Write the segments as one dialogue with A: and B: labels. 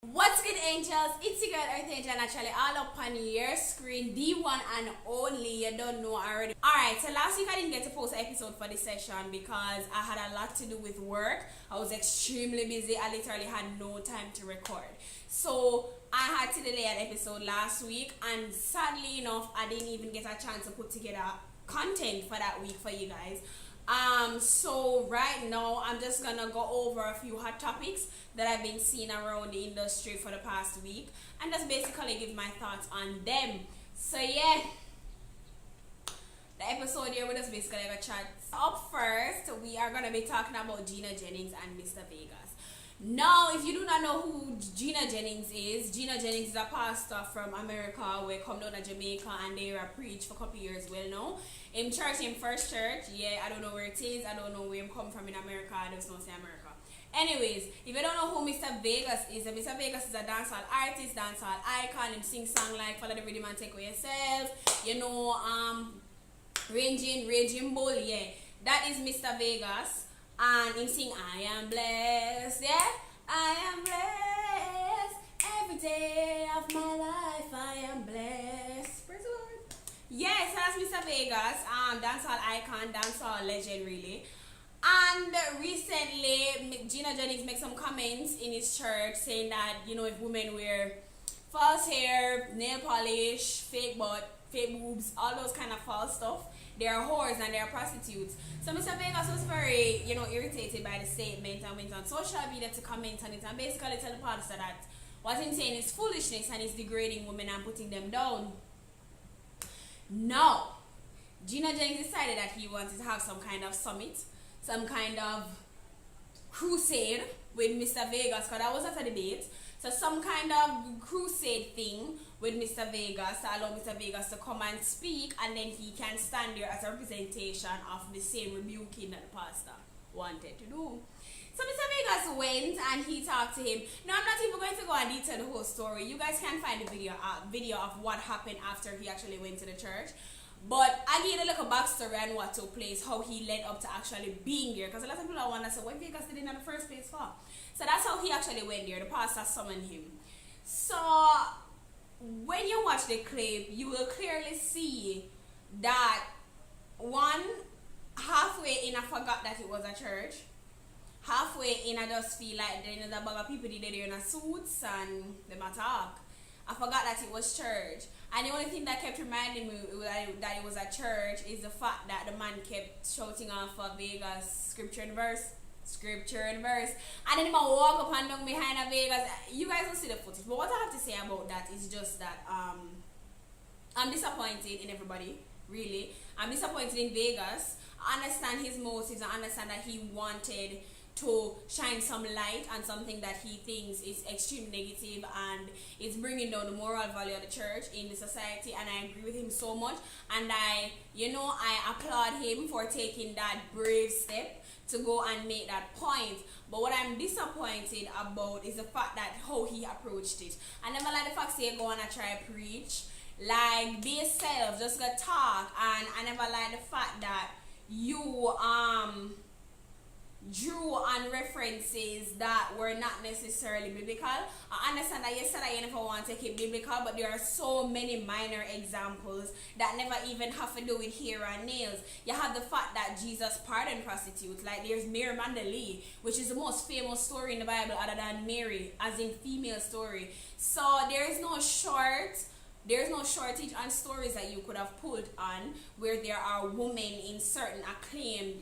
A: What's good, angels? It's your girl EarthAngel, naturally all up on your screen, the one and only. You don't know already. Alright, so last week I didn't get to post an episode for this session because I had a lot to do with work. I was extremely busy. I literally had no time to record. So I had to delay an episode last week, and sadly enough, I didn't even get a chance to put together content for that week for you guys. So right now I'm just gonna go over a few hot topics that I've been seeing around the industry for the past week and just basically give my thoughts on them. So yeah, the episode here we're just basically gonna chat. Up first, we are gonna be talking about Gino Jennings and Mr. Vegas. Now, if you do not know who Gino Jennings is a pastor from America where come down to Jamaica and they were preached for a couple years well now. In church, in First Church, yeah, I don't know where it is, I don't know where him come from in America, I just don't say America. Anyways, if you don't know who Mr. Vegas is, Mr. Vegas is a dancehall artist, dancehall icon, him sing song like Follow the Rhythm and Take Away Yourself, Raging Bull, yeah. That is Mr. Vegas. And him sing I am blessed, yeah? I am blessed. Every day of my life I am blessed. Praise the Lord. Yes, that's Mr. Vegas, dancehall icon, dancehall legend really. And recently, Gino Jennings made some comments in his church saying that, if women wear false hair, nail polish, fake butt, fake boobs, all those kind of false stuff, they are whores and they are prostitutes. So Mr. Vegas was very, irritated by the statement and went on social media to comment on it and basically tell the pastor that what he's saying is foolishness and he's degrading women and putting them down. No. Gino Jennings decided that he wanted to have some kind of summit, some kind of crusade with Mr. Vegas, because that was not a debate. So some kind of crusade thing with Mr. Vegas to allow Mr. Vegas to come and speak, and then he can stand there as a representation of the same rebuking that the pastor wanted to do. So Mr. Vegas went and he talked to him. Now I'm not even going to go and detail the whole story. You guys can find the video of what happened after he actually went to the church. But I gave a little backstory on what took place, how he led up to actually being there. Because a lot of people are wondering, so what Vegas did in the first place for? So that's how he actually went there. The pastor summoned him. So when you watch the clip, you will clearly see that one, halfway in I forgot that it was a church. Halfway in I just feel like there is a bag of people there in a suits and them attack. I forgot that it was church. And the only thing that kept reminding me that it was a church is the fact that the man kept shouting off of Vegas scripture and verse. And then he walk up and down behind a Vegas. You guys don't see the footage. But what I have to say about that is just that I'm disappointed in everybody, really. I'm disappointed in Vegas. I understand his motives. I understand that he wanted to shine some light on something that he thinks is extremely negative and it's bringing down the moral value of the church in the society, and I agree with him so much, and I applaud him for taking that brave step to go and make that point. But what I'm disappointed about is the fact that how he approached it. I never like the fact that you go and try preach, like be yourself, just go talk, and I never like the fact that you drew on references that were not necessarily biblical. I understand that you said that you never want to take it biblical, but there are so many minor examples that never even have to do with hair and nails. You have the fact that Jesus pardoned prostitutes, like there's Mary Magdalene, which is the most famous story in the Bible other than Mary, as in female story. So there's no shortage on stories that you could have pulled on where there are women in certain acclaimed,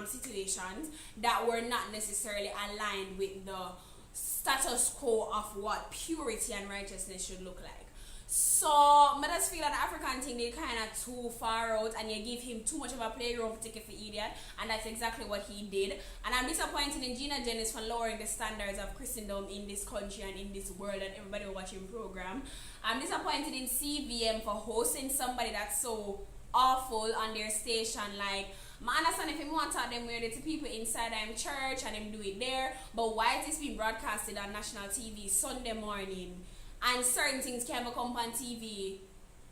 A: situations that were not necessarily aligned with the status quo of what purity and righteousness should look like. So I just feel that the African thing they kind of too far out, and you give him too much of a playroom to take it for idiot, and that's exactly what he did. And I'm disappointed in Gino Jennings for lowering the standards of Christendom in this country and in this world and everybody watching program. I'm disappointed in CVM for hosting somebody that's so awful on their station. Like, I understand if you want to talk them weird to people inside church and them do it there, but why is this being broadcasted on national TV Sunday morning? And certain things can come on TV.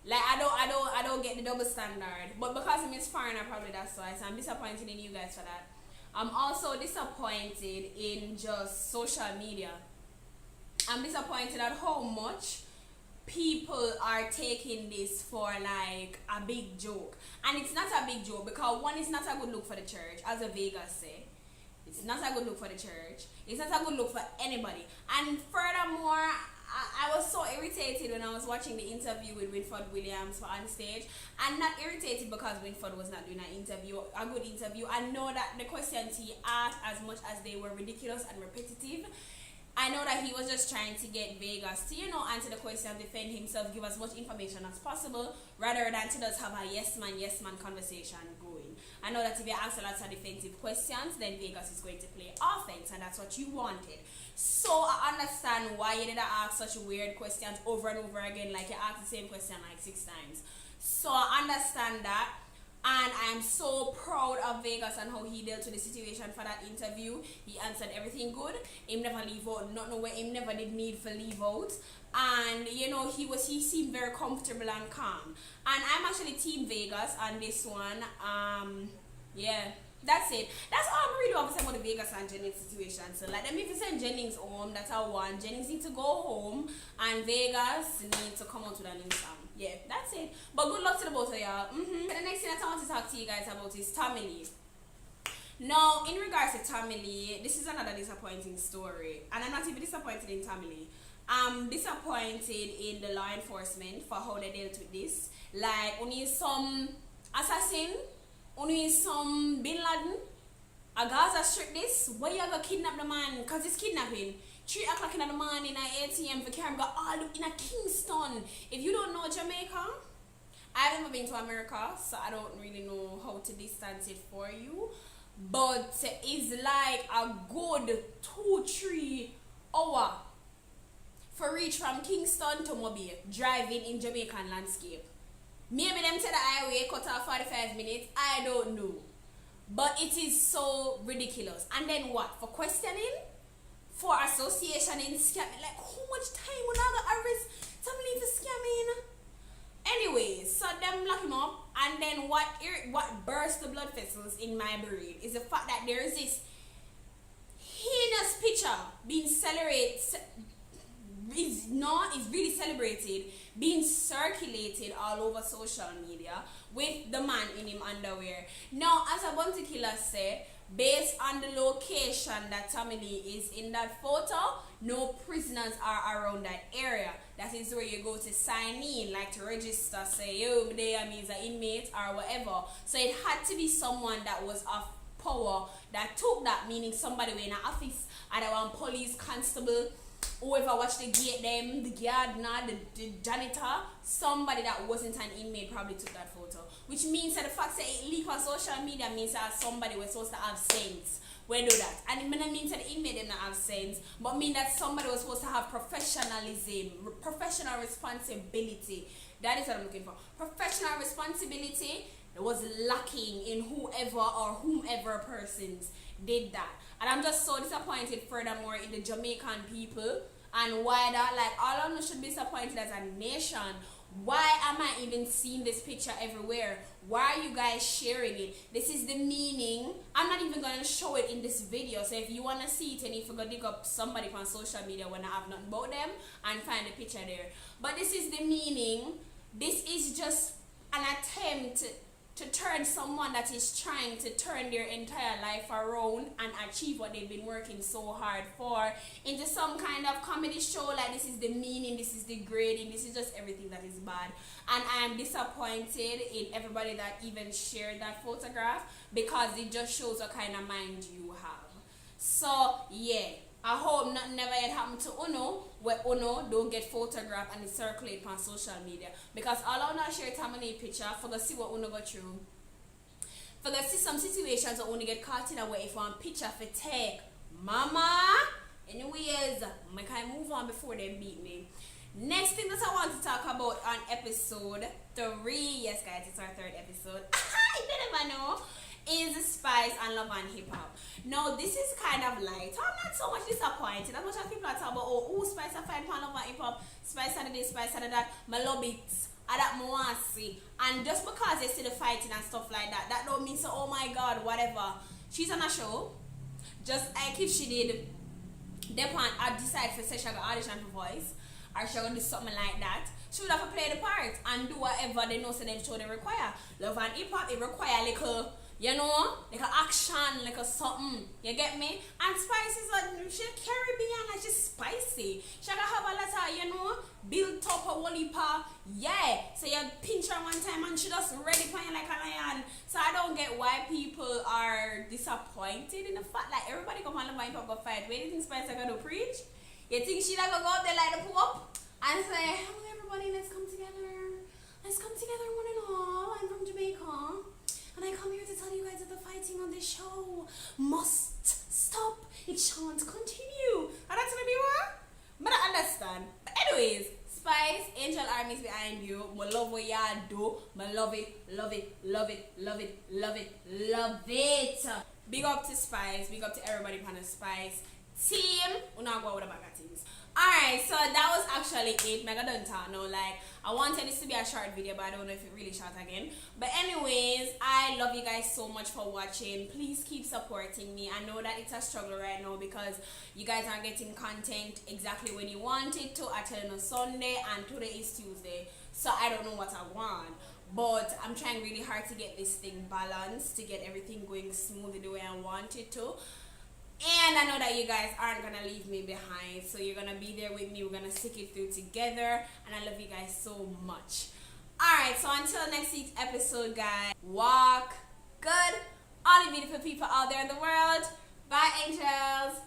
A: Like I don't get the double standard. But because I'm Miss Foreigner, probably that's why. So I'm disappointed in you guys for that. I'm also disappointed in just social media. I'm disappointed at how much people are taking this for like a big joke. And it's not a big joke because one, it's not a good look for the church, as the Vegas say. It's not a good look for the church. It's not a good look for anybody. And furthermore, I was so irritated when I was watching the interview with Winford Williams for on stage. And not irritated because Winford was not doing a good interview. I know that the questions he asked, as much as they were ridiculous and repetitive, I know that he was just trying to get Vegas to, answer the question, defend himself, give as much information as possible, rather than to just have a yes man conversation going. I know that if you ask a lot of defensive questions, then Vegas is going to play offense, and that's what you wanted. So I understand why you didn't ask such weird questions over and over again, like you asked the same question like 6 times. So I understand that. And I'm so proud of Vegas and how he dealt with the situation for that interview. He answered everything good. Him never leave out, not know where him never did need for leave out. And he seemed very comfortable and calm. And I'm actually Team Vegas on this one. Yeah. That's it. That's all I'm really obsessed about the Vegas and Jennings situation. So like, let me send Jennings home. That's our one. Jennings need to go home, and Vegas need to come out with a new song. Yeah, that's it. But good luck to the both of y'all. The next thing that I want to talk to you guys about is Tommy Lee. Now, in regards to Tommy Lee, this is another disappointing story, and I'm not even disappointed in Tommy Lee. I'm disappointed in the law enforcement for how they dealt with this. Like, only some assassin. Only some Bin Laden, a Gaza Strip this, why you gonna kidnap the man? Because it's kidnapping. 3 o'clock in the morning at ATM for carry go all in a Kingston. If you don't know Jamaica, I've never been to America, so I don't really know how to distance it for you. But it's like a good 2-3 hour for reach from Kingston to Mobile, driving in Jamaican landscape. Maybe them say the highway cut off 45 minutes, I don't know. But it is so ridiculous. And then what? For questioning? For association in scamming? Like, how much time would I get arrest somebody for scamming? Anyways, so them lock him up. And then what burst the blood vessels in my brain is the fact that there is this heinous picture being is really celebrated, being circulated all over social media with the man in him underwear. Now, as a bounty killer said, based on the location that Tommy Lee is in that photo, no prisoners are around that area. That is where you go to sign in, like to register, say, yo, there I mean, an inmate or whatever. So it had to be someone that was of power that took that, meaning somebody in an office, either one police constable, whoever watched the gate, them, the gardener, the janitor, somebody that wasn't an inmate probably took that photo. Which means that the fact that it leaked on social media means that somebody was supposed to have sense when do that. And it may not mean that the inmate did not have sense, but mean that somebody was supposed to have professionalism, professional responsibility. That is what I'm looking for. Professional responsibility was lacking in whomever persons did that. And I'm just so disappointed furthermore in the Jamaican people, and why that, like, all of us should be disappointed as a nation. Why am I even seeing this picture everywhere? Why are you guys sharing it? This is the meaning. I'm not even going to show it in this video. So if you want to see it and if you go dig up somebody from social media when I have nothing about them and find the picture there. But this is the meaning. This is just an attempt to turn someone that is trying to turn their entire life around and achieve what they've been working so hard for into some kind of comedy show. Like, this is the meaning, this is the grading, this is just everything that is bad. And I am disappointed in everybody that even shared that photograph, because it just shows what kind of mind you have. So yeah, I hope nothing never yet happened to Uno, where Uno don't get photographed and it circulate on social media. Because all I want to share Tommy Lee picture for to see what Uno got through. For to see some situations that only get caught in a way if one picture for take. Mama! Anyways, I can move on before they beat me. Next thing that I want to talk about on episode 3, yes guys, it's our 3rd episode. You never know. Is Spice and Love and Hip Hop. Now this is kind of light. I'm not so much disappointed. As much as people are talking about, oh, Spice are fine for Love and Hip Hop, Spice and this, Spice and that, my love it, I that I want to see. And just because they see the fighting and stuff like that, that don't mean so, oh my god, whatever. She's on a show, just like if she did Depend, I decide for say she go audition for voice or she gonna do something like that. She would have to play the part and do whatever they know so them show they require. Love and hip hop, it require like a, you know, like a action, like a something. You get me? And Spice is like, she Caribbean, like she's spicy. She gonna have a lot of, you know, built up a wally pa. Yeah. So you pinch her one time and she just ready for you like a lion. So I don't get why people are disappointed in the fact like everybody come on the mind pop fight. Where do you think Spice are gonna preach? You think she gonna go up there like the Pope and say, hello everybody, let's come together. Let's come together one and all. I'm from Jamaica. And I come here to tell you guys that the fighting on this show must stop. It shan't continue. And that's gonna be what? But I understand. But anyways, Spice, Angel Army is behind you. I love what y'all do. I love it, love it, love it, love it, love it, love it. Big up to Spice. Big up to everybody on the Spice team. We're not going with the back teams. Alright, so that was actually it. Mega don't talk no, like I wanted this to be a short video, but I don't know if it really short again. But anyways, I love you guys so much for watching. Please keep supporting me. I know that it's a struggle right now because you guys aren't getting content exactly when you want it to. I tell you on Sunday and today is Tuesday, so I don't know what I want. But I'm trying really hard to get this thing balanced, to get everything going smoothly the way I want it to. And I know that you guys aren't gonna leave me behind, so you're gonna be there with me. We're gonna stick it through together, and I love you guys so much. Alright, so until next week's episode, guys, walk good. All the beautiful people out there in the world. Bye, angels.